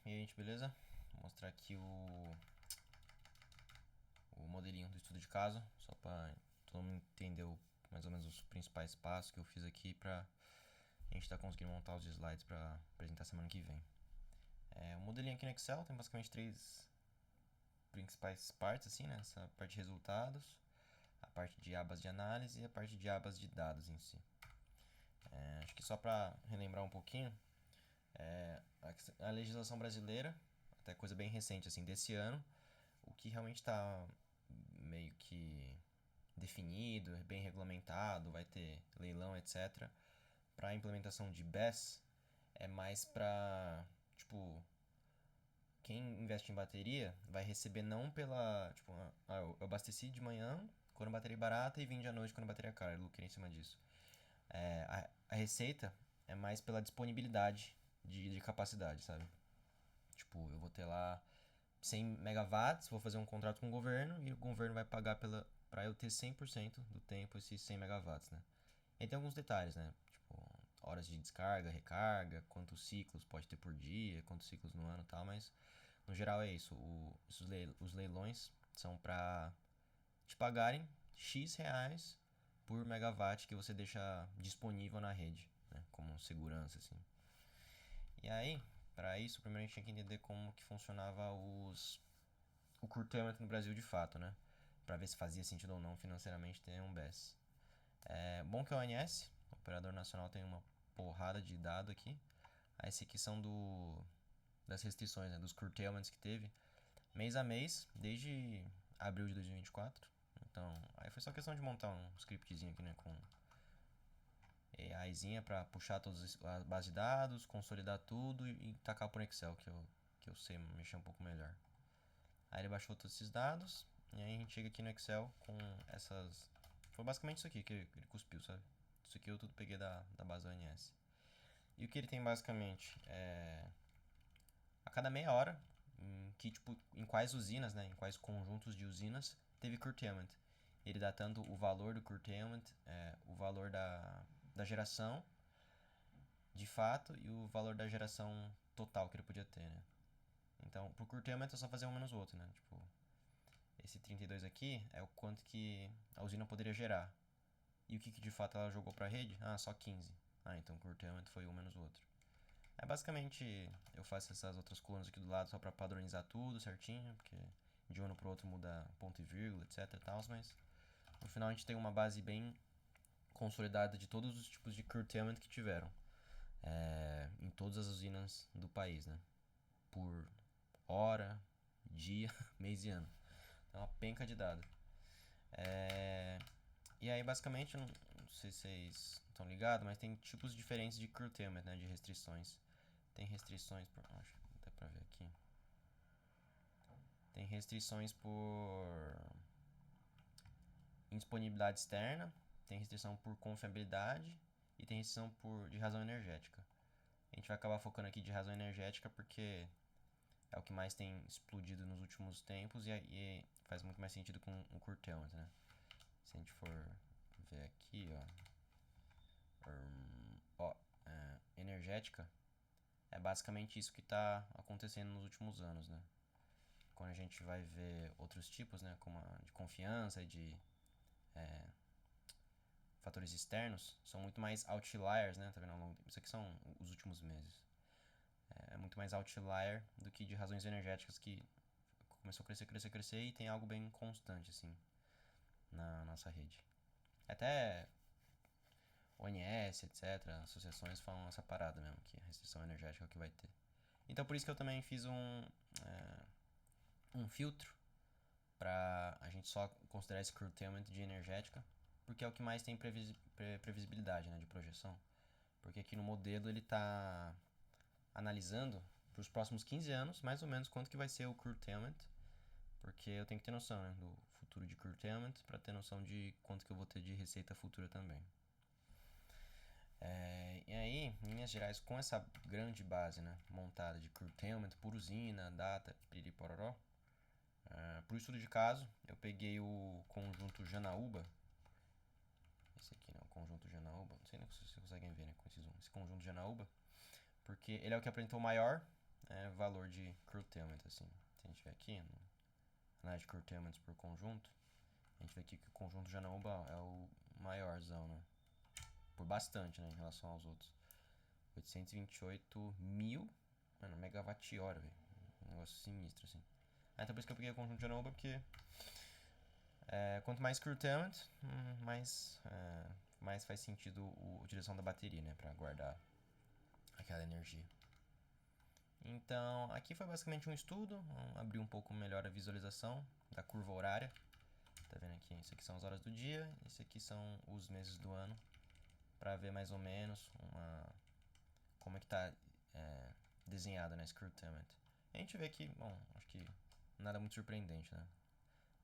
E aí, gente, beleza? Vou mostrar aqui o modelinho do estudo de caso, só para todo mundo entender mais ou menos os principais passos que eu fiz aqui para a gente estar conseguindo montar os slides para apresentar semana que vem. O modelinho aqui no Excel tem basicamente três principais partes, assim, né? Essa parte de resultados, a parte de abas de análise e a parte de abas de dados em si. Acho que só para relembrar um pouquinho, a legislação brasileira, até coisa bem recente, assim, desse ano, o que realmente está meio que definido, bem regulamentado, vai ter leilão, etc. Para a implementação de BESS é mais para, tipo, quem investe em bateria vai receber não pela, tipo, eu abasteci de manhã quando a bateria é barata e vim à noite quando a bateria é cara, eu lucrei em cima disso. A receita é mais pela disponibilidade de capacidade, sabe? Tipo, eu vou ter lá 100 megawatts, vou fazer um contrato com o governo e o governo vai pagar para eu ter 100% do tempo esses 100 megawatts, né? E aí tem alguns detalhes, né? Tipo, horas de descarga, recarga, quantos ciclos pode ter por dia, quantos ciclos no ano e tal, mas no geral é isso. Os leilões são para te pagarem X reais por megawatt que você deixa disponível na rede, né? Como segurança, assim. E aí, para isso, primeiro a gente tinha que entender como que funcionava o curtailment no Brasil de fato, né? Para ver se fazia sentido ou não financeiramente ter um BES. É bom que a ONS, o Operador Nacional, tem uma porrada de dado aqui. Aí esse aqui são das restrições, né? Dos curtailments que teve mês a mês, desde abril de 2024. Então, aí foi só questão de montar um scriptzinho aqui, né? Com AIzinha para puxar todas as bases de dados, consolidar tudo e tacar por Excel, que eu sei mexer um pouco melhor. Aí ele baixou todos esses dados e aí a gente chega aqui no Excel com essas... Foi basicamente isso aqui que ele cuspiu, sabe? Isso aqui eu tudo peguei da base da ONS. E o que ele tem basicamente é... A cada meia hora, em quais usinas, né? Em quais conjuntos de usinas teve curtailment. Ele dá tanto o valor do curtailment, o valor da geração de fato e o valor da geração total que ele podia ter, né? Então, por curtailment é só fazer um menos o outro, né? Tipo, esse 32 aqui é o quanto que a usina poderia gerar. E o que de fato ela jogou para a rede? Ah, só 15. Ah, então o curtailment foi um menos o outro. Basicamente, eu faço essas outras colunas aqui do lado só para padronizar tudo certinho, porque de um ano pro outro muda ponto e vírgula, etc e tal, mas no final a gente tem uma base bem consolidada de todos os tipos de curtailment que tiveram em todas as usinas do país, né? Por hora, dia, mês e ano. É uma penca de dado. E aí, basicamente, não sei se vocês estão ligados, mas tem tipos diferentes de curtailment, né? De restrições. Tem restrições por... Acho que dá pra ver aqui. Tem restrições por indisponibilidade externa, tem restrição por confiabilidade e tem restrição de razão energética. A gente vai acabar focando aqui de razão energética porque é o que mais tem explodido nos últimos tempos e faz muito mais sentido com o curtailment, né? Se a gente for ver aqui, energética é basicamente isso que está acontecendo nos últimos anos, né? Quando a gente vai ver outros tipos, né, como a de confiança e de fatores externos, são muito mais outliers, né? Tá vendo? Isso aqui são os últimos meses. É muito mais outlier do que de razões energéticas que começou a crescer, crescer, crescer e tem algo bem constante, assim, na nossa rede. Até ONS, etc., associações falam essa parada mesmo, que a restrição energética é o que vai ter. Então por isso que eu também fiz um filtro para a gente só considerar esse curtailment de energética, porque é o que mais tem previsibilidade, né, de projeção. Porque aqui no modelo ele está analisando para os próximos 15 anos, mais ou menos, quanto que vai ser o curtailment, porque eu tenho que ter noção, né, do futuro de curtailment para ter noção de quanto que eu vou ter de receita futura também. E aí, em linhas gerais, com essa grande base, né, montada de curtailment por usina, data, piripororó, para o estudo de caso, eu peguei o conjunto Janaúba. Esse aqui, né, o conjunto Janaúba. Não sei nem se vocês conseguem ver, né, com esse zoom. Esse conjunto Janaúba, porque ele é o que apresentou maior valor de curtailment, assim. Se a gente vê aqui, análise de curtailments por conjunto, a gente vê aqui que o conjunto Janaúba é o maiorzão, né? Por bastante, né, em relação aos outros. 828 mil, mano, megawatt-hora, velho. Um negócio sinistro, assim. Então por isso que eu peguei o conjunto Janaúba, porque quanto mais curtailment, mais faz sentido a utilização da bateria, né, pra guardar aquela energia. Então, aqui foi basicamente um estudo, abrir um pouco melhor a visualização da curva horária. Tá vendo aqui? Isso aqui são as horas do dia, esse aqui são os meses do ano, para ver mais ou menos como é que tá desenhado, né, esse curtailment. A gente vê que, bom, acho que nada muito surpreendente, né?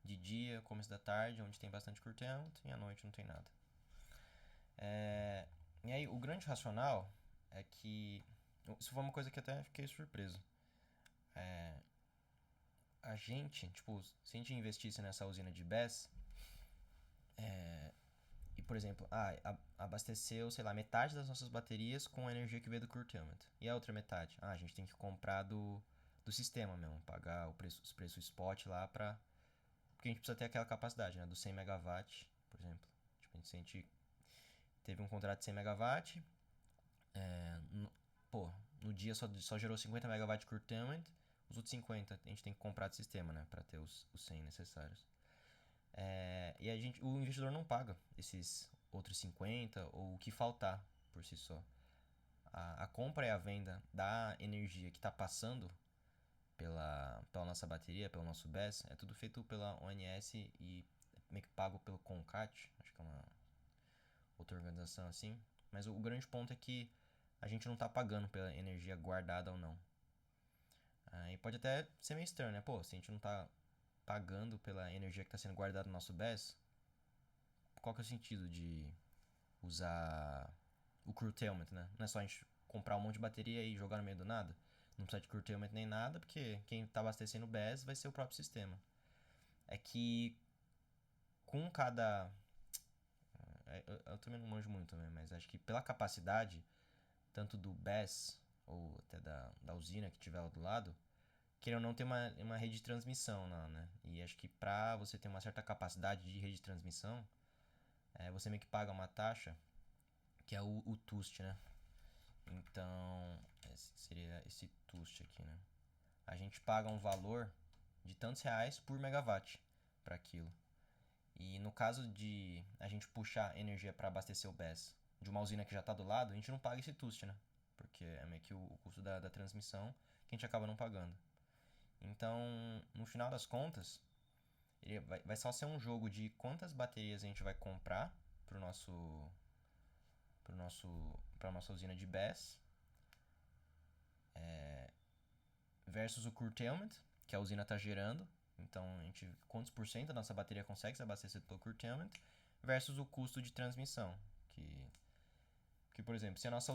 De dia, começo da tarde, onde tem bastante curtailment, e à noite não tem nada. E aí, o grande racional é que, isso foi uma coisa que até fiquei surpreso. A gente, tipo, se a gente investisse nessa usina de BESS, e, por exemplo, abasteceu, sei lá, metade das nossas baterias com a energia que veio do curtailment. E a outra metade? A gente tem que comprar do sistema mesmo, pagar os preços spot lá pra... Porque a gente precisa ter aquela capacidade, né, do 100 megawatt, por exemplo. Tipo, se a gente teve um contrato de 100 megawatt, no dia só gerou 50 megawatt de curtailment, os outros 50 a gente tem que comprar do sistema, né, pra ter os 100 necessários. E o investidor não paga esses outros 50 ou o que faltar por si só. A compra e a venda da energia que está passando pela nossa bateria, pelo nosso BESS, é tudo feito pela ONS e meio que pago pelo CONCAT, acho que é uma outra organização assim. Mas o grande ponto é que a gente não está pagando pela energia guardada ou não. E pode até ser meio estranho, né? Pô, se a gente não está pagando pela energia que está sendo guardada no nosso BESS, qual que é o sentido de usar o curtailment, né? Não é só a gente comprar um monte de bateria e jogar no meio do nada. Não precisa de curtailment nem nada, porque quem está abastecendo o BES vai ser o próprio sistema. É que com cada... Eu também não manjo muito, né? Mas acho que pela capacidade, tanto do BES ou até da usina que tiver lá do lado, querendo ou não, tem uma rede de transmissão lá, né? E acho que pra você ter uma certa capacidade de rede de transmissão, você meio que paga uma taxa, que é o TUST, né? Então, seria esse TUST aqui, né? A gente paga um valor de tantos reais por megawatt para aquilo. E no caso de a gente puxar energia para abastecer o BES de uma usina que já está do lado, a gente não paga esse TUST, né? Porque é meio que o custo da transmissão que a gente acaba não pagando. Então, no final das contas, ele vai só ser um jogo de quantas baterias a gente vai comprar para nossa usina de BES versus o curtailment que a usina está gerando. Então, quantos por cento da nossa bateria consegue ser abastecida pelo curtailment versus o custo de transmissão. Que por exemplo, se a nossa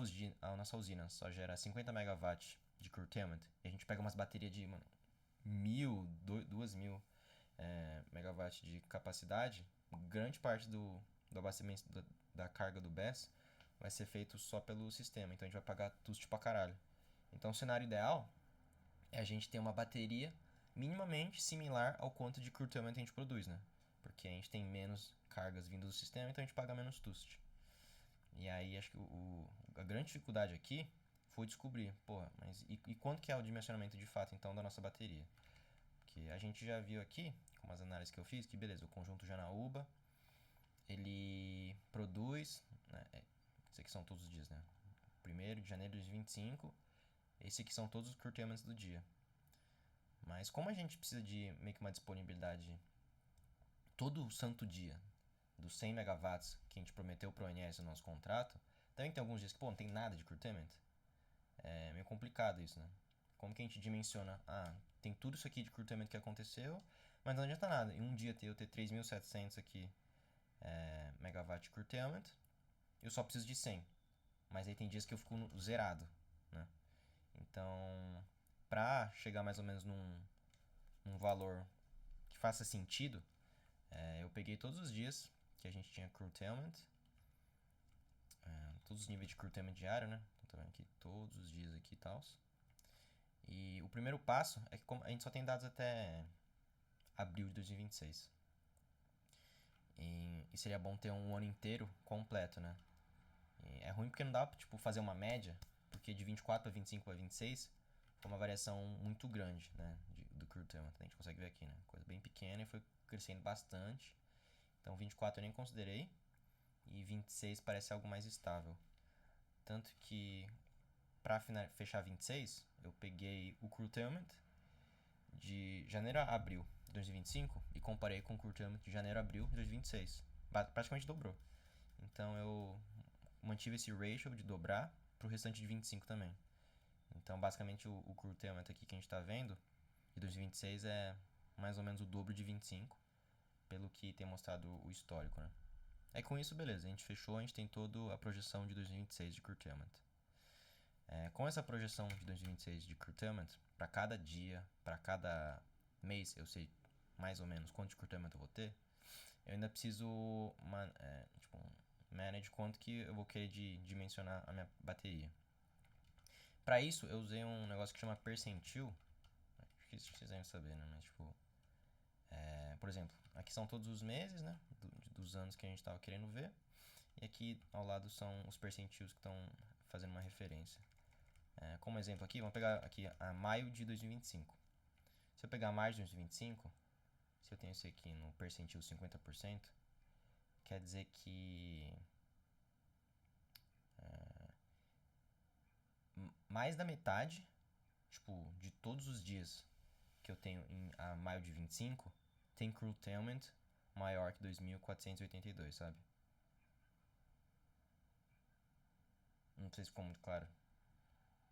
usina só gera 50 megawatts de curtailment e a gente pega umas baterias de 2.000 megawatts de capacidade, grande parte do abastecimento da carga do BES vai ser feito só pelo sistema. Então a gente vai pagar TUST pra caralho. Então o cenário ideal é a gente ter uma bateria minimamente similar ao quanto de curtailment a gente produz, né? Porque a gente tem menos cargas vindo do sistema, então a gente paga menos TUST. E aí acho que a grande dificuldade aqui foi descobrir, mas e quanto que é o dimensionamento de fato então da nossa bateria? Porque a gente já viu aqui, com as análises que eu fiz, que beleza, o conjunto Janaúba, ele produz, né, esses aqui são todos os dias, né? 1º de janeiro de 2025, esse aqui são todos os curtailments do dia. Mas como a gente precisa de meio que uma disponibilidade todo santo dia dos 100 megawatts que a gente prometeu pro ONS no nosso contrato, também tem alguns dias que, não tem nada de curtailment. É meio complicado isso, né? Como que a gente dimensiona? Tem tudo isso aqui de curtailment que aconteceu, mas não adianta nada. Em um dia eu ter 3.700 aqui megawatt de curtailment, eu só preciso de 100. Mas aí tem dias que eu fico zerado, né? Então, pra chegar mais ou menos num valor que faça sentido, eu peguei todos os dias que a gente tinha curtailment, todos os níveis de curtailment diário, né? Então, tá vendo aqui todos os dias aqui e tal. primeiro passo é que a gente só tem dados até abril de 2026. E seria bom ter um ano inteiro completo, né? E é ruim porque não dá pra tipo, fazer uma média, porque de 24 para 25 para 26 foi uma variação muito grande, né? Do curtailment. A gente consegue ver aqui, né? Coisa bem pequena e foi crescendo bastante. Então 24 eu nem considerei. E 26 parece algo mais estável. Tanto que para fechar 26, eu peguei o curtailment de janeiro a abril de 2025 e comparei com o curtailment de janeiro a abril de 2026. Praticamente dobrou. Então eu mantive esse ratio de dobrar pro restante de 25 também. Então basicamente o curtailment aqui que a gente está vendo de 2026 é mais ou menos o dobro de 25, pelo que tem mostrado o histórico, né? É com isso, beleza, a gente fechou, a gente tem toda a projeção de 2026 de curtailment. Com essa projeção de 2026 de curtailment, para cada dia, para cada mês, eu sei mais ou menos quanto de curtailment eu vou ter, eu ainda preciso manage quanto que eu vou querer dimensionar a minha bateria. Para isso, eu usei um negócio que chama percentil. Acho que vocês devem saber, né? Mas, tipo, por exemplo, aqui são todos os meses, né? Dos anos que a gente estava querendo ver. E aqui ao lado são os percentis que estão fazendo uma referência. Como exemplo aqui, vamos pegar aqui a maio de 2025. Se eu pegar maio de 2025, se eu tenho esse aqui no percentil 50%, quer dizer que mais da metade, tipo, de todos os dias que eu tenho a maio de 25, tem curtailment maior que 2.482, sabe? Não sei se ficou muito claro.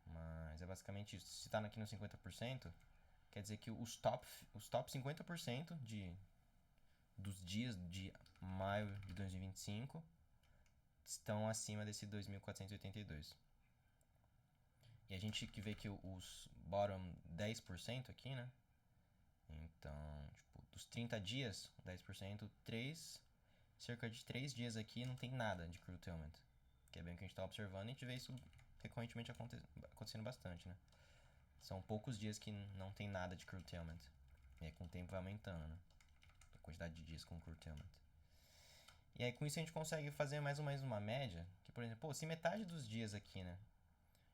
Mas é basicamente isso. Se tá aqui no 50%, quer dizer que os top 50% dos dias de maio de 2025 estão acima desse 2.482. E a gente que vê que os bottom 10% aqui, né? Então, tipo, dos 30 dias, 10%, cerca de 3 dias aqui não tem nada de curtailment. Que é bem o que a gente tá observando e a gente vê isso recorrentemente acontecendo bastante, né? São poucos dias que não tem nada de curtailment. E aí com o tempo vai aumentando, né? A quantidade de dias com curtailment. E aí com isso a gente consegue fazer mais ou menos uma média. Que, por exemplo, se metade dos dias aqui, né?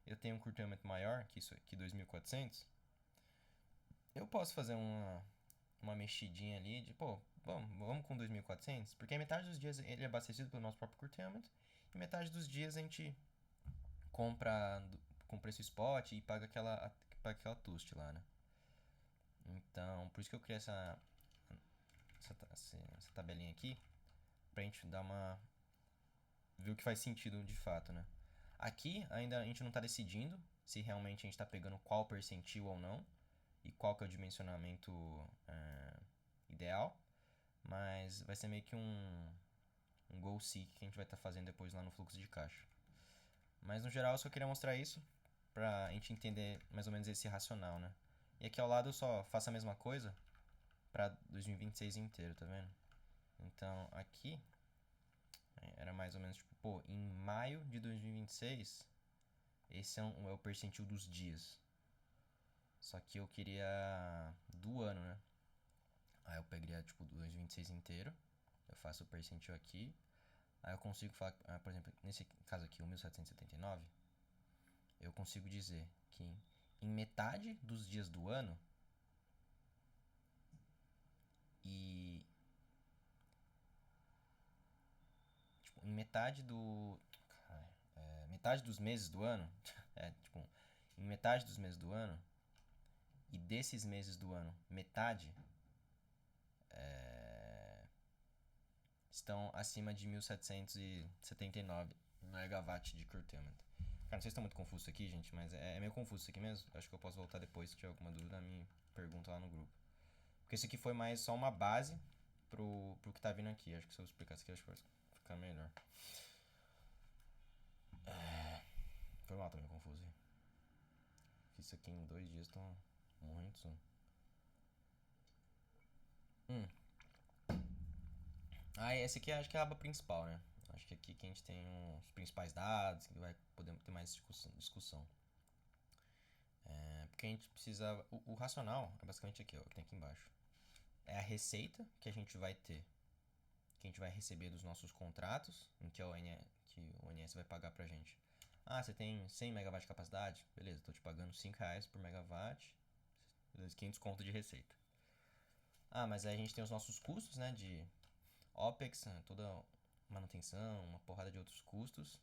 Eu tenho um curtailment maior que isso aqui, 2.400. Eu posso fazer uma mexidinha ali de, vamos com 2.400. Porque metade dos dias ele é abastecido pelo nosso próprio curtailment. E metade dos dias a gente compra com preço spot e paga aquela toast lá, né? Então, por isso que eu criei essa tabelinha aqui, pra gente ver o que faz sentido de fato, né? Aqui ainda a gente não tá decidindo se realmente a gente tá pegando qual percentil ou não e qual que é o dimensionamento ideal, mas vai ser meio que um goal seek que a gente vai estar fazendo depois lá no fluxo de caixa. Mas no geral eu só queria mostrar isso pra gente entender mais ou menos esse racional, né? E aqui ao lado eu só faço a mesma coisa pra 2026 inteiro, tá vendo? Então aqui era mais ou menos tipo, em maio de 2026, esse é o percentil dos dias. Só que eu queria do ano, né? Aí eu pegaria tipo 2026 inteiro, eu faço o percentil aqui. Aí eu consigo falar, por exemplo, nesse caso aqui, o 1779, eu consigo dizer que em metade dos dias do ano e tipo, em metade metade dos meses do ano, em metade dos meses do ano e desses meses do ano, metade estão acima de 1779 megawatt de curtailment. Cara, não sei se tá muito confuso isso aqui, gente, mas é meio confuso isso aqui mesmo. Acho que eu posso voltar depois se tiver alguma dúvida, me pergunta lá no grupo. Porque isso aqui foi mais só uma base pro que tá vindo aqui. Acho que se eu explicar isso aqui, acho que vai ficar melhor. Foi mal também confuso. Fiz isso aqui em 2 dias, tô muito. Esse aqui acho que é a aba principal, né? Acho que aqui que a gente tem os principais dados, que vai poder ter mais discussão. Porque que a gente precisava... O racional é basicamente aqui, ó, que tem aqui embaixo. É a receita que a gente vai ter, que a gente vai receber dos nossos contratos, em que que o ONS vai pagar pra gente. Ah, você tem 100 MW de capacidade? Beleza, tô te pagando R$ 5 por megawatt, 500 conto de receita. Ah, mas aí a gente tem os nossos custos, né, de OPEX, toda manutenção, uma porrada de outros custos.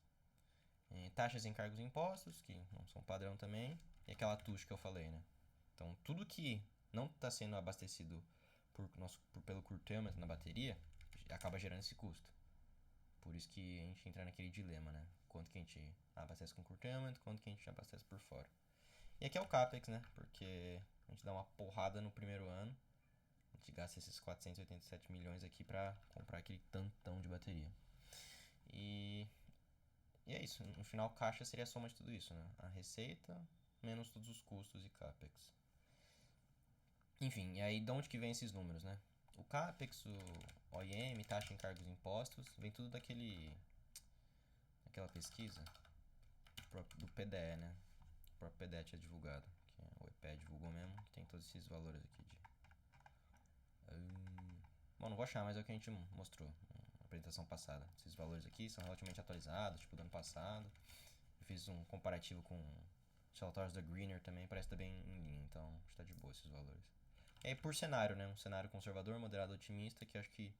Taxas, encargos e impostos, que não são padrão também. E aquela TUSH que eu falei, né? Então, tudo que não está sendo abastecido pelo curtailment na bateria acaba gerando esse custo. Por isso que a gente entra naquele dilema, né? Quanto que a gente abastece com curtailment, quanto que a gente abastece por fora. E aqui é o CAPEX, né? Porque a gente dá uma porrada no primeiro ano. A gente gasta esses 487 milhões aqui para comprar aquele tantão de bateria. E é isso. No final, caixa seria a soma de tudo isso, né? A receita menos todos os custos e CAPEX. Enfim, e aí de onde que vem esses números, né? O CAPEX, o OIM, taxa, encargos e impostos, vem tudo daquela pesquisa do PDE, né? O próprio PDE tinha divulgado, que o EPE divulgou mesmo, que tem todos esses valores aqui de... Bom, não vou achar, mas é o que a gente mostrou na apresentação passada. Esses valores aqui são relativamente atualizados, tipo do ano passado. Eu fiz um comparativo com os relatórios da Greener também, parece que tá bem em linha, então acho que tá de boa esses valores. E aí por cenário, né? Um cenário conservador, moderado, otimista, que acho que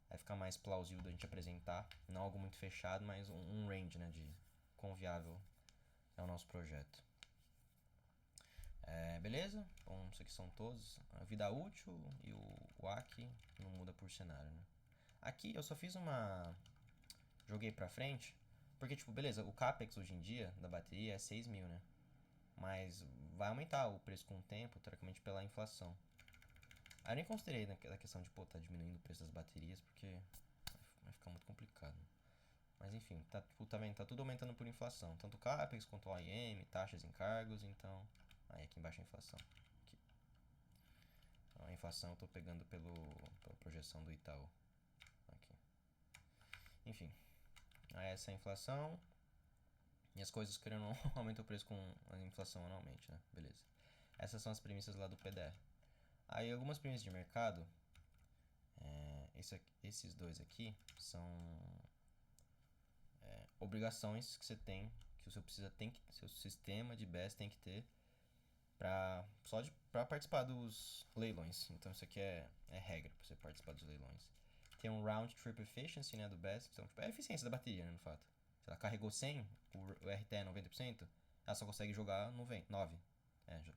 vai ficar mais plausível da gente apresentar. Não algo muito fechado, mas um range, né? De quão viável é o nosso projeto. Beleza? Bom, isso aqui são todos. A vida útil e o WACC não muda por cenário, né? Aqui eu só fiz uma... Joguei pra frente, porque, tipo, beleza, o CAPEX hoje em dia da bateria é 6 mil, né? Mas vai aumentar o preço com o tempo, teoricamente pela inflação. Aí eu nem considerei na questão de, pô, tá diminuindo o preço das baterias, porque vai ficar muito complicado. Mas enfim, tá vendo? Tá tudo aumentando por inflação. Tanto o CAPEX quanto o OIM, taxas, encargos, então... Aí aqui embaixo a inflação. Aqui. Então, a inflação eu tô pegando pela projeção do Itaú. Aqui. Enfim. Aí essa é a inflação. E as coisas querendo ou não aumentam o preço com a inflação anualmente, né? Beleza. Essas são as premissas lá do PDE. Aí algumas premissas de mercado. Esses dois aqui são obrigações que você tem, que o seu sistema de BES tem que ter para participar dos leilões. Então isso aqui é regra para você participar dos leilões. Tem um round trip efficiency, né, do BES, então tipo, é a eficiência da bateria, né, no fato. Se ela carregou 100, o RT é 90%, ela só consegue jogar 9.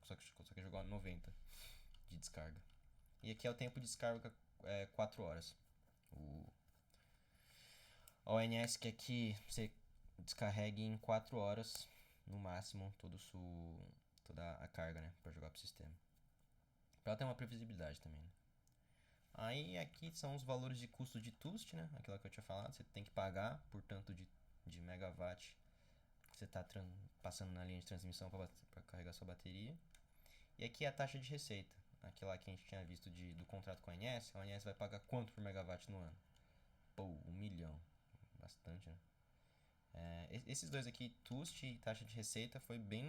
Só consegue jogar 90 de descarga. E aqui é o tempo de descarga 4 horas. A ONS quer que você descarregue em 4 horas, no máximo, toda a carga, né, para jogar pro sistema. Pra ela ter uma previsibilidade também, né? Aí aqui são os valores de custo de TUST, né, aquilo que eu tinha falado, você tem que pagar por tanto de megawatt que você está passando na linha de transmissão para carregar sua bateria. E aqui é a taxa de receita, aquela que a gente tinha visto do contrato com a ONS vai pagar quanto por megawatt no ano? Pô, 1 milhão. Bastante, né? Esses dois aqui, TUST e taxa de receita, foi bem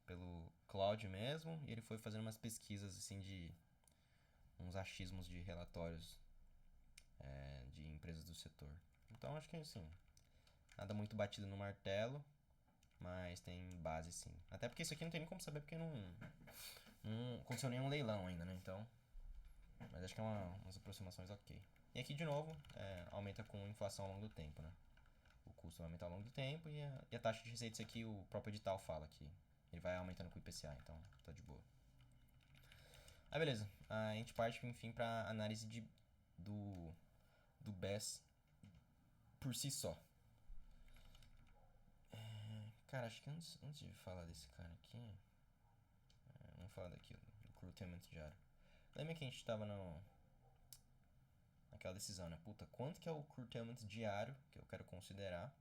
pelo Cloud mesmo, e ele foi fazendo umas pesquisas assim de uns achismos de relatórios de empresas do setor. Então acho que assim, nada muito batido no martelo, mas tem base sim. Até porque isso aqui não tem nem como saber porque não aconteceu nenhum leilão ainda, né? Então, mas acho que é umas aproximações ok. E aqui de novo, aumenta com inflação ao longo do tempo, né? O custo vai aumentar ao longo do tempo e a taxa de receitas aqui, o próprio edital fala que ele vai aumentando com o IPCA, então tá de boa. Aí beleza, a gente parte enfim para análise do BES por si só. Cara, acho que antes de falar desse cara aqui, vamos falar daqui, do curtailment diário. Lembra que a gente tava naquela decisão, né? Puta, quanto que é o curtailment diário que eu quero considerar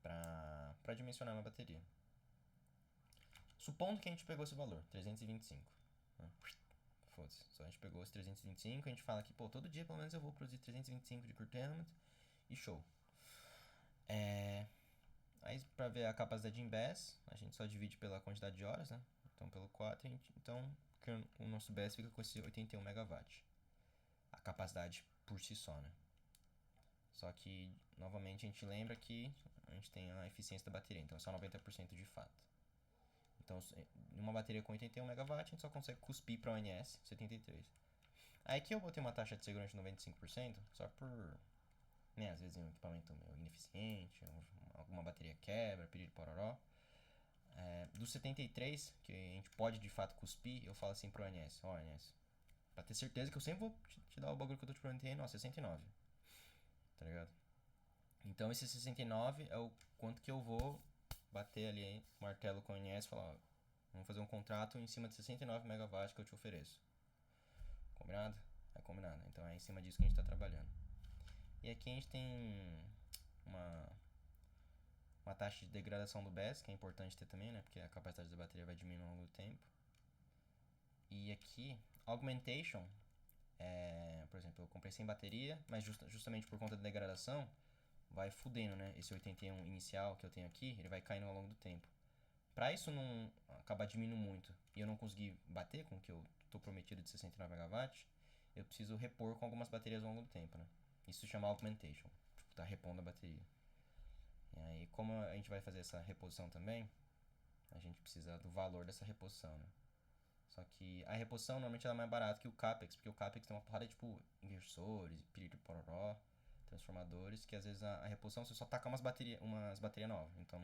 pra dimensionar minha bateria? Supondo que a gente pegou esse valor, 325. Né? Foda-se, só a gente pegou esse 325, a gente fala que, pô, todo dia pelo menos eu vou produzir 325 de curtailment e show. Aí para ver a capacidade em BESS, a gente só divide pela quantidade de horas, né? Então pelo 4, então o nosso BESS fica com esse 81 MW. A capacidade por si só, né? Só que, novamente, a gente lembra que a gente tem a eficiência da bateria, então é só 90% de fato. Então, em uma bateria com 81 MW, a gente só consegue cuspir para o ONS 73. Aí aqui eu botei uma taxa de segurança de 95%, só por, né, às vezes um equipamento meio ineficiente, alguma bateria quebra, pedir pororó. Do 73, que a gente pode de fato cuspir, eu falo assim pro ONS, ó, ONS, pra ter certeza que eu sempre vou te dar o bagulho que eu tô te prometendo, ó, 69. Tá ligado? Então esse 69 é o quanto que eu vou bater ali, martelo com o ONS e falar, ó, vamos fazer um contrato em cima de 69 megawatts que eu te ofereço. Combinado? É combinado. Então é em cima disso que a gente está trabalhando. E aqui a gente tem uma taxa de degradação do BESS, que é importante ter também, né? Porque a capacidade da bateria vai diminuindo ao longo do tempo. E aqui, augmentation, por exemplo, eu comprei sem bateria, mas justamente por conta da degradação, vai fudendo, né? Esse 81 inicial que eu tenho aqui, ele vai caindo ao longo do tempo. Para isso não acabar diminuindo muito e eu não conseguir bater com o que eu estou prometido de 69 megawatts, eu preciso repor com algumas baterias ao longo do tempo, né? Isso se chama augmentation, tipo, tá repondo a bateria. E aí, como a gente vai fazer essa reposição também, a gente precisa do valor dessa reposição, né? Só que a reposição normalmente ela é mais barata que o CAPEX, porque o CAPEX tem uma porrada de tipo inversores, piriri pororó, transformadores, que às vezes a reposição você só taca umas baterias novas. Então,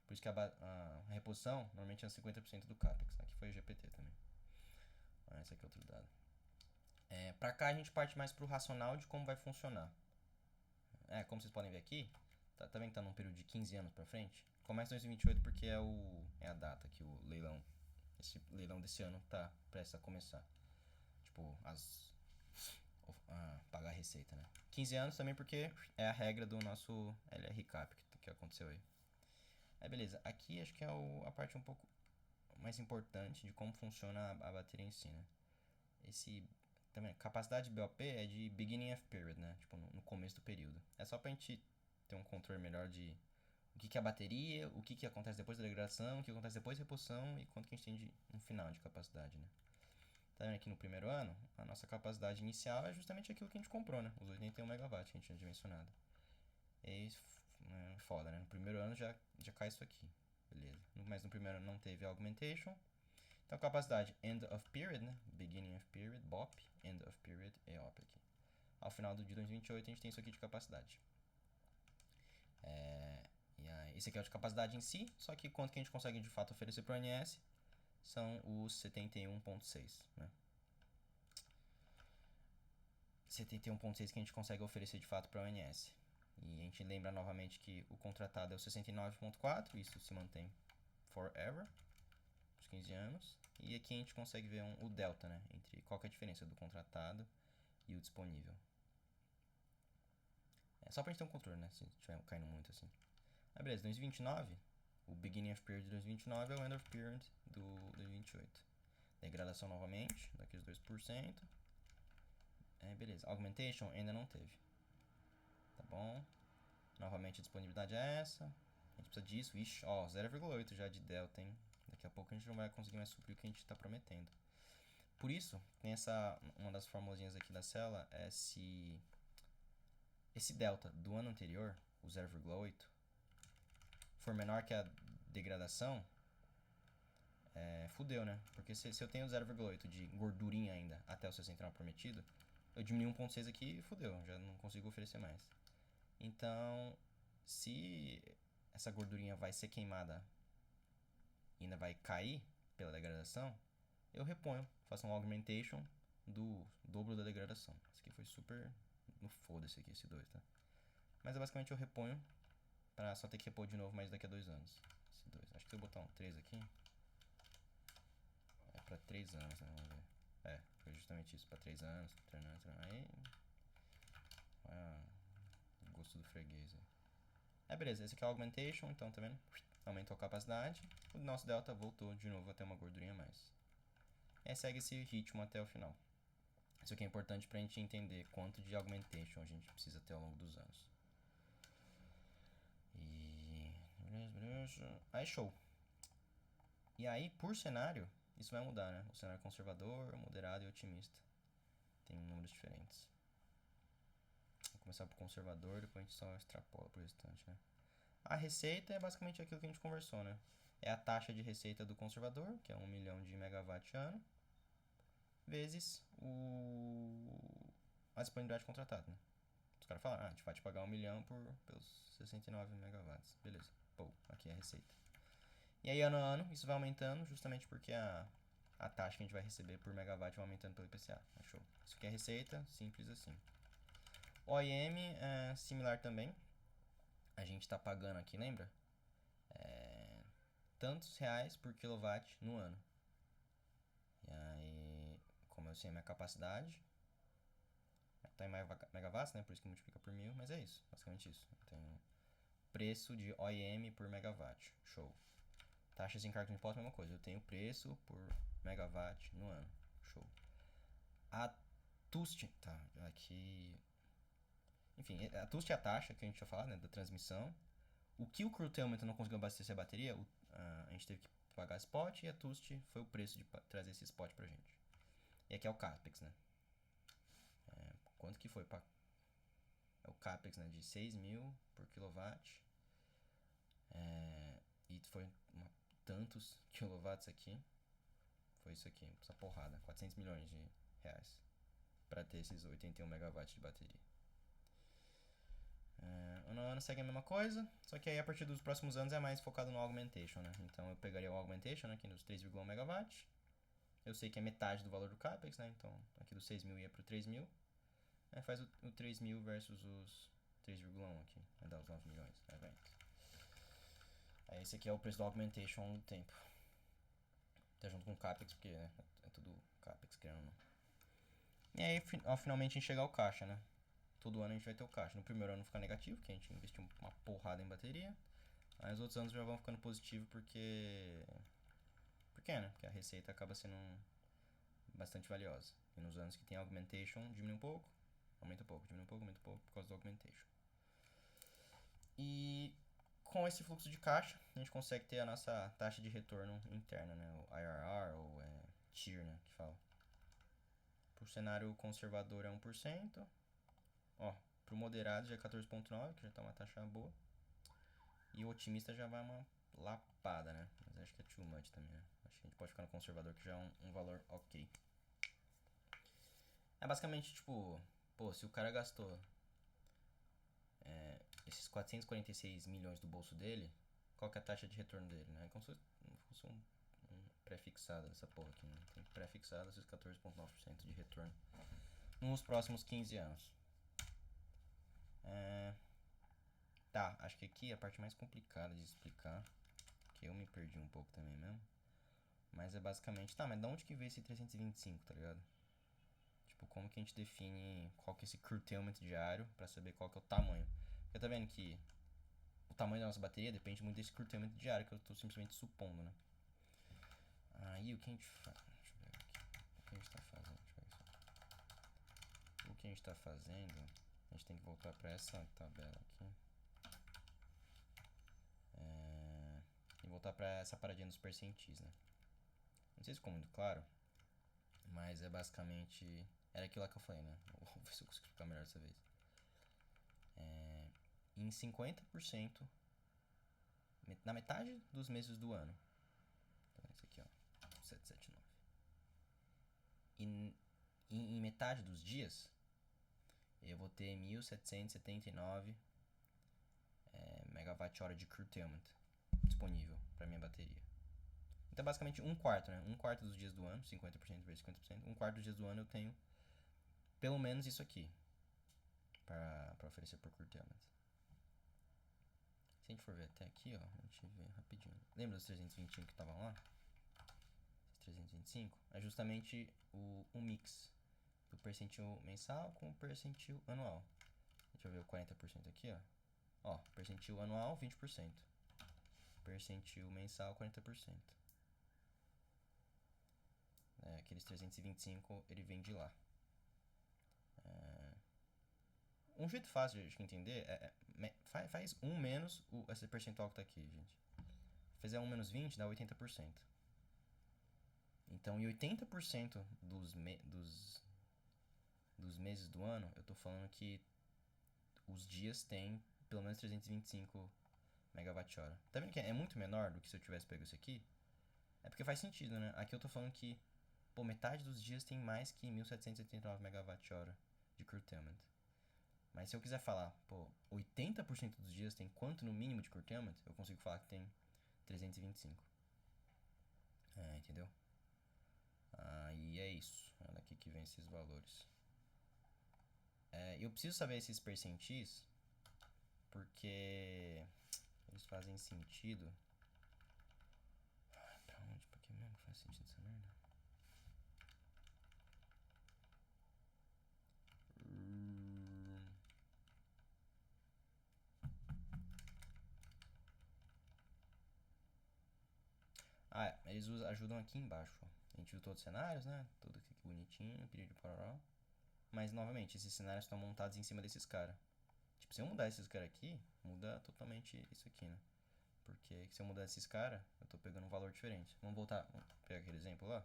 por isso que a reposição normalmente é 50% do CAPEX. Aqui foi o GPT também. Esse aqui é outro dado. Pra cá a gente parte mais pro racional de como vai funcionar. Como vocês podem ver aqui, tá vendo que tá num período de 15 anos pra frente? Começa em 2028 porque é a data que o leilão, esse leilão desse ano tá prestes a começar. Tipo, pagar a receita, né? 15 anos também porque é a regra do nosso LRCAP que aconteceu aí. Beleza. Aqui acho que é a parte um pouco mais importante de como funciona a bateria em si, né? Também, capacidade de BOP é de beginning of period, né? Tipo, no começo do período. É só pra gente ter um controle melhor de o que é a bateria, o que acontece depois da degradação, o que acontece depois da reposição e quanto que a gente tem no final de capacidade, né? Tá vendo aqui no primeiro ano, a nossa capacidade inicial é justamente aquilo que a gente comprou, né? Os 81 megawatts que a gente tinha dimensionado. É foda, né? No primeiro ano já cai isso aqui. Beleza. Mas no primeiro ano não teve augmentation. Então, capacidade end of period, né? Beginning of period, BOP, end of period, EOP aqui. Ao final do dia 2028 a gente tem isso aqui de capacidade. Esse aqui é o de capacidade em si, só que quanto que a gente consegue de fato oferecer para o ONS são os 71.6, né? 71.6 que a gente consegue oferecer de fato para o ONS. E a gente lembra novamente que o contratado é o 69.4, isso se mantém forever, os 15 anos. E aqui a gente consegue ver o delta, né? Entre qual que é a diferença do contratado e o disponível. Só pra gente ter um controle, né? Se estiver caindo muito assim. Beleza, 2029, o beginning of period de 2029 é o end of period do 2028. Degradação novamente, daqueles 2%. Beleza, augmentation ainda não teve. Tá bom? Novamente a disponibilidade é essa. A gente precisa disso. Ixi, ó, 0,8 já de delta, hein? Daqui a pouco a gente não vai conseguir mais suprir o que a gente está prometendo. Por isso, tem uma das formulazinhas aqui da célula é se esse delta do ano anterior, o 0,8, for menor que a degradação, fudeu, né? Porque se eu tenho 0,8 de gordurinha ainda até o 69 prometido, eu diminui 1,6 aqui e fudeu, já não consigo oferecer mais. Então, se essa gordurinha vai ser queimada e ainda vai cair pela degradação, eu reponho, faço um augmentation do dobro da degradação. Esse aqui foi super no foda-se aqui, esse 2, tá? Mas basicamente eu reponho pra só ter que repor de novo mais daqui a 2 anos. Esse 2. Acho que se eu botar um 3 aqui, é pra 3 anos, né? Vamos ver. Foi justamente isso, pra 3 anos, treinando. Aí. O gosto do freguês aí. Beleza, esse aqui é o augmentation, então tá vendo? Aumentou a capacidade. O nosso delta voltou de novo a ter uma gordurinha a mais. Segue esse ritmo até o final. Isso aqui é importante pra gente entender quanto de augmentation a gente precisa ter ao longo dos anos. E Beleza. Aí show. E aí, por cenário, isso vai mudar, né? O cenário conservador, moderado e otimista. Tem números diferentes. Vou começar por conservador, depois a gente só extrapola pro restante, né? A receita é basicamente aquilo que a gente conversou, né? É a taxa de receita do conservador, que é 1 milhão de megawatt ano, vezes a disponibilidade contratada, né? Os caras falam, a gente vai te pagar 1 milhão pelos 69 megawatts. Beleza. Pô, aqui é a receita. E aí, ano a ano, isso vai aumentando, justamente porque a taxa que a gente vai receber por megawatt vai aumentando pelo IPCA. Achou? Isso aqui é receita, simples assim. OIM é similar também. A gente está pagando aqui, lembra? Tantos reais por quilowatt no ano. E aí, como eu sei a minha capacidade, tá em megawatts, né? Por isso que multiplica por 1000, mas é isso, basicamente isso. Eu tenho preço de OIM por megawatt. Show. Taxas em cargo de imposto, mesma coisa. Eu tenho preço por megawatt no ano. Show. A TUST, tá, aqui... Enfim, a TUST é a taxa que a gente já falou, né, da transmissão. O que o curtailment não conseguiu abastecer a bateria, a gente teve que pagar spot, e a TUST foi o preço de trazer esse spot pra gente. E aqui é o CAPEX, né? Quanto que foi? É o CAPEX, né, de 6 mil por quilowatt. E foi tantos quilowatts aqui. Foi isso aqui, essa porrada. 400 milhões de reais para ter esses 81 megawatts de bateria. Ano a ano segue a mesma coisa, só que aí a partir dos próximos anos é mais focado no augmentation, né? Então eu pegaria o augmentation aqui nos 3,1 megawatts. Eu sei que é metade do valor do capex, né? Então aqui dos 6 mil ia pro 3 mil. Aí faz o 3 mil versus os 3,1 aqui. Vai dar os 9 milhões. Aí esse aqui é o preço do augmentation ao longo do tempo. Tá junto com o capex, porque é tudo capex, querendo ou não. E aí finalmente a gente chegar ao caixa, né? Todo ano a gente vai ter o caixa. No primeiro ano fica negativo, porque a gente investiu uma porrada em bateria. Aí os outros anos já vão ficando positivo porque... Por quê, né? Porque a receita acaba sendo bastante valiosa. E nos anos que tem augmentation, diminui um pouco, aumenta um pouco, diminui um pouco, aumenta um pouco por causa do augmentation. E com esse fluxo de caixa, a gente consegue ter a nossa taxa de retorno interna, né? O IRR, ou TIR, né? Que fala. Pro cenário conservador é 1%. Ó, pro moderado já é 14,9%, que já tá uma taxa boa. E o otimista já vai uma lapada, né? Mas acho que é too much também, né? Acho que a gente pode ficar no conservador, que já é um valor ok. É basicamente, tipo... Pô, se o cara gastou esses 446 milhões do bolso dele, qual que é a taxa de retorno dele, né? É como se fosse um pré-fixado dessa porra aqui, né? Tem pré-fixado esses 14,9% de retorno nos próximos 15 anos. Tá, acho que aqui é a parte mais complicada de explicar, que eu me perdi um pouco também mesmo. Mas é basicamente, tá, mas de onde que veio esse 325, tá ligado? Tipo, como que a gente define qual que é esse curtailment diário pra saber qual que é o tamanho? Porque tá vendo que o tamanho da nossa bateria depende muito desse curtailment diário que eu tô simplesmente supondo, né? Aí o que a gente faz? Deixa eu ver aqui. O que a gente tá fazendo? Deixa eu ver aqui. O que a gente tá fazendo? A gente tem que voltar pra essa tabela aqui. E voltar pra essa paradinha dos percentis, né? Não sei se ficou muito claro, mas é basicamente... Era aquilo lá que eu falei, né? Vou ver se eu consigo explicar melhor dessa vez. Em 50%, na metade dos meses do ano. Então, esse aqui, ó. 779. Em metade dos dias, eu vou ter 1.779 megawatt-hora de curtailment disponível para minha bateria. Então, basicamente, um quarto, né? Um quarto dos dias do ano, 50% vezes 50%. Um quarto dos dias do ano eu tenho pelo menos isso aqui para oferecer por curtailment. Se a gente for ver até aqui, ó, a gente vê rapidinho. Lembra dos 325 que estavam lá? 325 é justamente o mix do percentil mensal com o percentil anual. Deixa eu ver o 40% aqui, ó. Ó, percentil anual 20%. Percentil mensal 40%. Aqueles 325 ele vem de lá. Um jeito fácil de entender Faz 1 menos esse percentual que tá aqui, gente. Se fizer 1 menos 20, dá 80%. Então, em 80% dos meses do ano, eu tô falando que os dias têm pelo menos 325 megawatt-hora. Tá vendo que é muito menor do que se eu tivesse pego isso aqui? É porque faz sentido, né? Aqui eu tô falando que, pô, metade dos dias tem mais que 1779 megawatt-hora de curtailment. Mas se eu quiser falar, pô, 80% dos dias tem quanto no mínimo de curtailment, eu consigo falar que tem 325. Entendeu? E é isso. Olha aqui que vem esses valores. Eu preciso saber esses percentis porque eles fazem sentido. Pra onde? Por que mesmo faz sentido essa merda? Eles ajudam aqui embaixo. Ó. A gente viu todos os cenários, né? Tudo aqui bonitinho, período paralelo. Mas, novamente, esses cenários estão montados em cima desses caras. Tipo, se eu mudar esses caras aqui, muda totalmente isso aqui, né? Porque se eu mudar esses caras, eu tô pegando um valor diferente. Vamos voltar, vamos pegar aquele exemplo lá,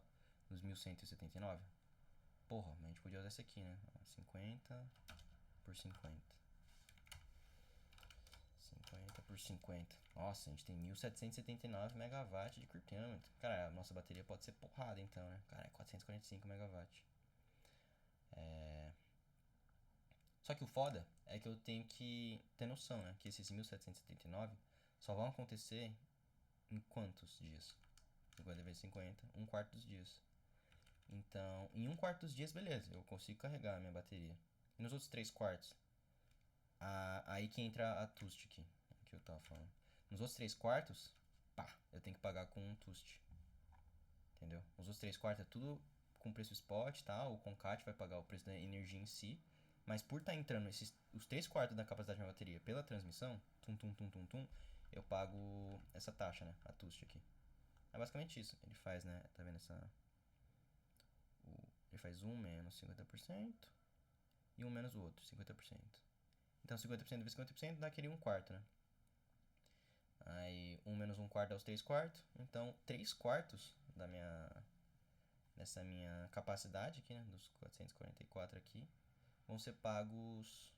dos 1179. Porra, a gente podia usar esse aqui, né? 50 por 50. 50 por 50. Nossa, a gente tem 1779 megawatts de curtailment. Cara, a nossa bateria pode ser porrada então, né? Cara, é 445 megawatts. Só que o foda é que eu tenho que ter noção, né? Que esses 1779 só vão acontecer em quantos dias? 50 vezes 50, um quarto dos dias. Então, em um quarto dos dias, beleza, eu consigo carregar a minha bateria. E nos outros 3 quartos? Aí que entra a TUST aqui, que eu tava falando. Nos outros 3 quartos, pá, eu tenho que pagar com um TUST. Entendeu? Nos outros 3 quartos é tudo com preço spot, tá? O Concat vai pagar o preço da energia em si. Mas por estar entrando os 3 quartos da capacidade da minha bateria pela transmissão, eu pago essa taxa, né? A TUST aqui. É basicamente isso. Ele faz, né? Tá vendo essa... Ele faz 1 menos 50% e 1 menos o outro, 50%. Então 50% vezes 50% dá aquele 1 quarto, né? Aí 1 menos 1 quarto dá os 3 quartos. Então 3 quartos dessa minha capacidade aqui, né? Dos 444 aqui, vão ser pagos...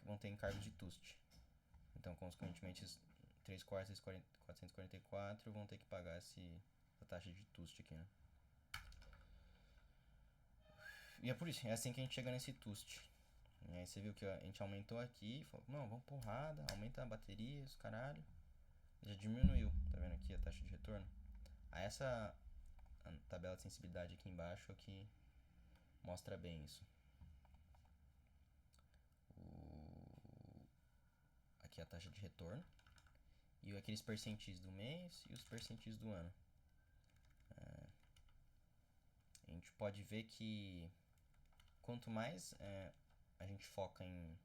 vão ter encargos de TUST. Então, consequentemente, 3 quartos vezes 444 vão ter que pagar essa taxa de TUST aqui, né? E é por isso, é assim que a gente chega nesse TUST. E aí você viu que a gente aumentou aqui, falou, não, vamos porrada, aumenta a bateria, os caralho. Já diminuiu, tá vendo aqui a taxa de retorno? Aí essa tabela de sensibilidade aqui embaixo é que mostra bem isso. Aqui a taxa de retorno. E aqueles percentis do mês e os percentis do ano. A gente pode ver que quanto mais a gente foca em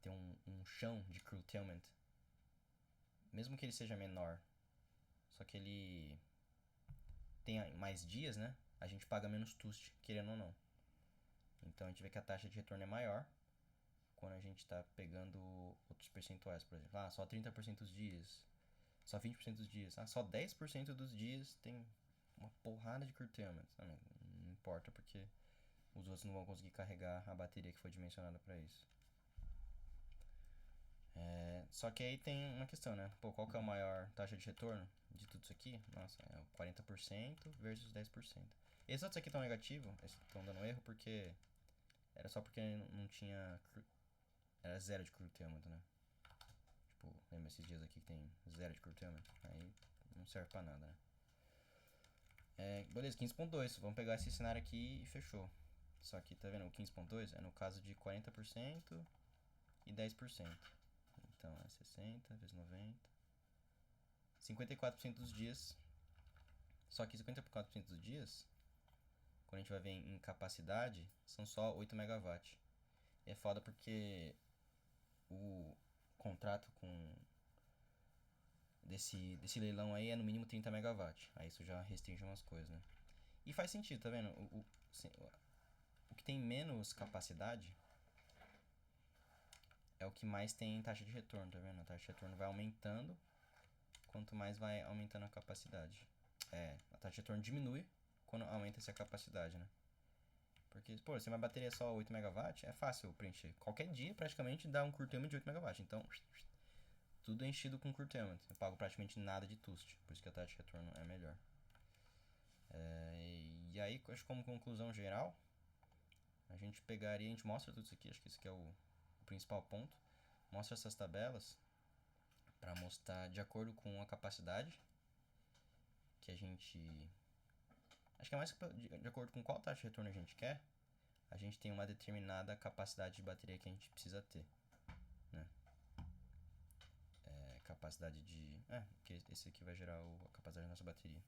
ter um chão de curtailment, mesmo que ele seja menor, só que ele tenha mais dias, né? A gente paga menos TUST, querendo ou não. Então a gente vê que a taxa de retorno é maior quando a gente está pegando outros percentuais, por exemplo. Só 30% dos dias, só 20% dos dias, só 10% dos dias tem uma porrada de curtailment. Não importa, porque os outros não vão conseguir carregar a bateria que foi dimensionada para isso. Só que aí tem uma questão, né? Pô, qual que é a maior taxa de retorno de tudo isso aqui? Nossa, é 40% versus 10%. Esses outros aqui estão negativos, estão dando erro porque era só porque não tinha... Era zero de curtailment, né? Tipo, lembra esses dias aqui que tem zero de curtailment? Aí não serve pra nada, né? Beleza, 15.2. Vamos pegar esse cenário aqui e fechou. Só que, tá vendo? O 15.2 é no caso de 40% e 10%. Então, é 60 vezes 90. 54% dos dias. Só que 54% dos dias, quando a gente vai ver em capacidade, são só 8 megawatts. E é foda porque o contrato desse leilão aí é no mínimo 30 megawatts. Aí isso já restringe umas coisas, né? E faz sentido, tá vendo? O que tem menos capacidade é o que mais tem taxa de retorno, tá vendo? A taxa de retorno vai aumentando quanto mais vai aumentando a capacidade. A taxa de retorno diminui quando aumenta-se a capacidade, né? Porque, pô, se uma bateria é só 8 MW, é fácil preencher. Qualquer dia, praticamente, dá um curtailment de 8 MW. Então, tudo é enchido com curtailment. Eu pago praticamente nada de TUST. Por isso que a taxa de retorno é melhor. E aí, acho que como conclusão geral, a gente mostra tudo isso aqui. Acho que esse aqui é o principal ponto. Mostra essas tabelas para mostrar de acordo com a capacidade que a gente... Acho que é mais de acordo com qual taxa de retorno a gente quer, a gente tem uma determinada capacidade de bateria que a gente precisa ter, né? Capacidade de... porque esse aqui vai gerar a capacidade da nossa bateria.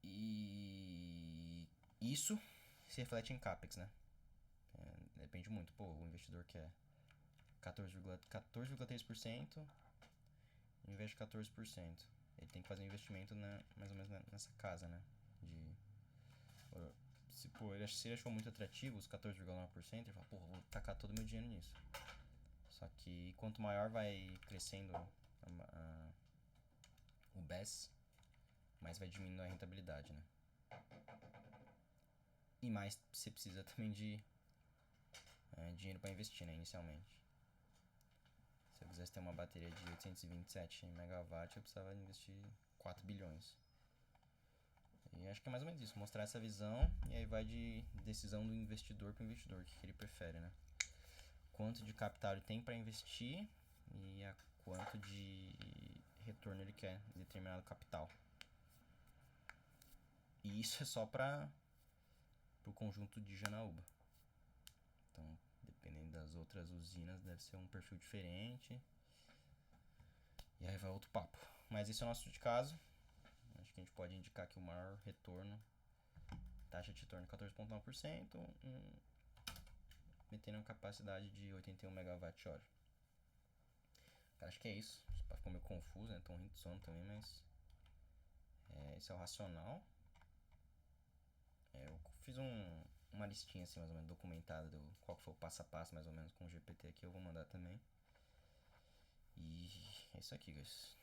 E isso se reflete em CAPEX, né? Depende muito. Pô, o investidor quer 14,3%, investe 14%. Ele tem que fazer um investimento mais ou menos nessa casa, né? Se ele achou muito atrativo os 14,9%, ele fala, pô, vou tacar todo o meu dinheiro nisso. Só que quanto maior vai crescendo o BES, mais vai diminuindo a rentabilidade, né? E mais você precisa também de dinheiro para investir, né, inicialmente. Se eu quisesse ter uma bateria de 827 MW, eu precisava investir 4 bilhões. E acho que é mais ou menos isso, mostrar essa visão, e aí vai de decisão do investidor para o investidor, o que ele prefere, né? Quanto de capital ele tem para investir e a quanto de retorno ele quer em determinado capital. E isso é só para o conjunto de Janaúba. Então, dependendo das outras usinas, deve ser um perfil diferente. E aí vai outro papo. Mas esse é o nosso de caso. Acho que a gente pode indicar que o maior retorno, taxa de retorno 14,9%, metendo uma capacidade de 81 MWh. Acho que é isso. Ficou meio confuso, né? Tô rindo de sono também, mas esse é o racional. Eu fiz uma listinha assim, mais ou menos, documentada do qual foi o passo a passo, mais ou menos, com o GPT aqui. Eu vou mandar também. E é isso aqui, guys.